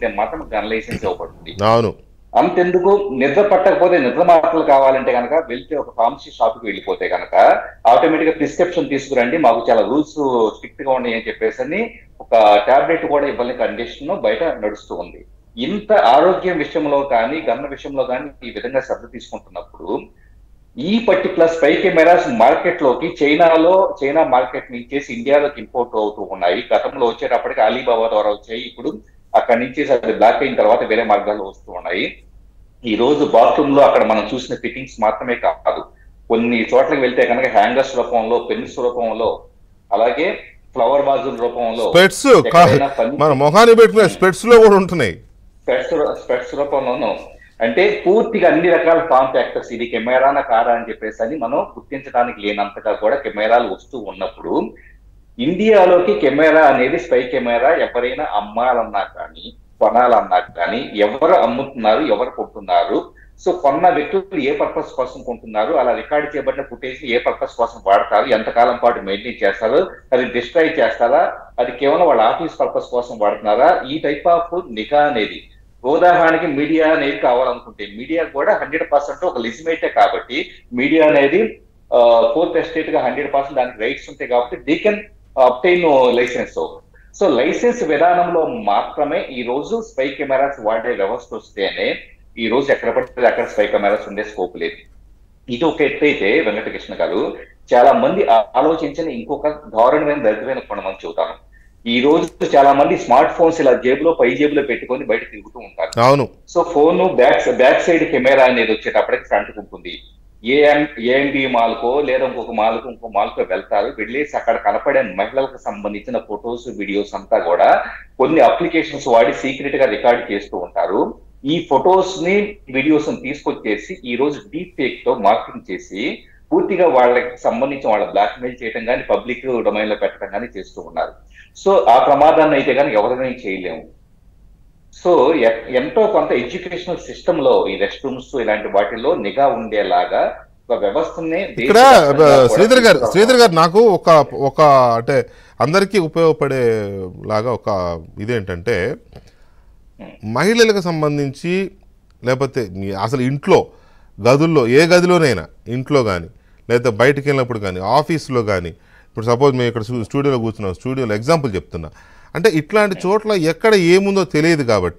మాత్రం gun licence ఇవ్వబడుతుంది. అవును. అంతెందుకు నిద్ర పట్టకపోతే నిద్ర మాత్రలు కావాలంటే కనుక వెళ్తే ఒక ఫార్మసీ షాప్ కి వెళ్ళిపోతే కనుక ఆటోమేటిక్ గా ప్రిస్క్రిప్షన్ తీసుకురండి, మాకు చాలా రూల్స్ స్ట్రిక్ట్ గా ఉన్నాయి అని చెప్పేసి ఒక టాబ్లెట్ కూడా ఇవ్వని కండిషన్ బయట నడుస్తూ ఉంది. ఇంత ఆరోగ్యం విషయంలో కానీ గన్న విషయంలో కానీ ఈ విధంగా శ్రద్ధ తీసుకుంటున్నప్పుడు ఈ పర్టికులర్ స్పై కెమెరాస్ మార్కెట్ లోకి చైనా మార్కెట్ నుంచి ఇండియాలోకి ఇంపోర్ట్ అవుతూ ఉన్నాయి. గతంలో వచ్చేటప్పటికి అలీబాబా ద్వారా వచ్చాయి. ఇప్పుడు అక్కడి నుంచి అది బ్లాక్ అయిన తర్వాత వేరే మార్గాల్లో వస్తూ ఉన్నాయి. ఈ రోజు బాత్రూమ్ లో అక్కడ మనం చూసిన ఫిట్టింగ్స్ మాత్రమే కాదు, కొన్ని చోట్లకి వెళ్తే కనుక హ్యాంగర్స్ రూపంలో, పెన్స్ రూపంలో, అలాగే ఫ్లవర్ వాజుల రూపంలో, స్పెట్స్ మన మొహాన్ని పెట్టుకునే స్పెట్స్ లో కూడా ఉంటున్నాయి. స్పెట్స్ రూపంలోనూ అంటే పూర్తిగా అన్ని రకాల ఫామ్ ఫ్యాక్టర్స్ ఇది కెమెరానా కారా అని చెప్పేసి మనం గుర్తించడానికి లేనంతగా కూడా కెమెరాలు వస్తూ ఉన్నప్పుడు ఇండియాలోకి కెమెరా అనేది స్పై కెమెరా ఎవరైనా అమ్మాలన్నా కానీ కొనాలన్నా కానీ ఎవరు అమ్ముతున్నారు, ఎవరు కొంటున్నారు, సో కొన్న వ్యక్తులు ఏ పర్పస్ కోసం కొంటున్నారు, అలా రికార్డ్ చేయబడిన ఫుటేజ్ ఏ పర్పస్ కోసం వాడతారు, ఎంతకాలం పాటు మెయింటైన్ చేస్తారు, అది డిస్ట్రాయ్ చేస్తారా, అది కేవలం వాళ్ళ ఆఫీస్ పర్పస్ కోసం వాడుతున్నారా, ఈ టైప్ ఆఫ్ నిఘా అనేది ఉదాహరణకి మీడియా అనేది కావాలనుకుంటే మీడియా కూడా 100% ఒక లిజిమేటే కాబట్టి మీడియా అనేది ఫోర్త్ ఎస్టేట్ గా 100% దానికి రైట్స్ ఉంటాయి కాబట్టి they can obtain license. So license విధానంలో మాత్రమే ఈ రోజు స్పై కెమెరాస్ వాడే వ్యవస్థ వస్తేనే ఈ రోజు ఎక్కడ పడితే అక్కడ స్పై కెమెరాస్ ఉండే స్కోప్ లేదు. ఇది ఒక ఎత్తైతే వెంకటకృష్ణ గారు చాలా మంది ఆలోచించిన ఇంకొక దారుణమైన దరిద్రమైన కోణం చెబుతాను. ఈ రోజు చాలా మంది స్మార్ట్ ఫోన్స్ ఇలా పై జేబులో పెట్టుకొని బయట తిరుగుతూ ఉంటారు. అవును. So phone back side camera అనేది వచ్చేటప్పటికి ఫ్రంట్ ఉంటుంది. ఏఎంబి మాల్కో లేదా ఇంకో మాల్కో వెళ్తారు, వెళ్ళేసి అక్కడ కనపడే మహిళలకు సంబంధించిన ఫొటోస్, వీడియోస్ అంతా కూడా కొన్ని అప్లికేషన్స్ వాడి సీక్రెట్ గా రికార్డ్ చేస్తూ ఉంటారు. ఈ ఫొటోస్ ని, వీడియోస్ ని తీసుకొచ్చేసి ఈ రోజు డీప్ ఫేక్ తో మార్కెటింగ్ చేసి పూర్తిగా వాళ్ళకి సంబంధించి వాళ్ళ బ్లాక్ మెయిల్ చేయడం కానీ, పబ్లిక్ డొమైన్ లో పెట్టడం కానీ చేస్తూ ఉన్నారు. సో ఆ ప్రమాదాన్ని అయితే కానీ ఎవరైనా చేయలేము. సో ఎంతో కొంత ఎడ్యుకేషనల్ సిస్టమ్ లో ఈ రెస్ట్ రూమ్స్ ఇలాంటి వాటిల్లో నిఘా ఉండేలాగా ఒక వ్యవస్థనే ఇక్కడ శ్రీధర్ గారు నాకు ఒక అంటే అందరికీ ఉపయోగపడే లాగా ఒక ఇదేంటంటే మహిళలకు సంబంధించి లేకపోతే అసలు ఇంట్లో గదుల్లో ఏ గదిలోనైనా ఇంట్లో కానీ లేదా బయటకు వెళ్ళినప్పుడు కానీ ఆఫీస్లో కానీ ఇప్పుడు సపోజ్ మేము ఇక్కడ స్టూడియోలో కూర్చున్నాం, స్టూడియోలో ఎగ్జాంపుల్ చెప్తున్నా, అంటే ఇట్లాంటి చోట్ల ఎక్కడ ఏముందో తెలియదు కాబట్టి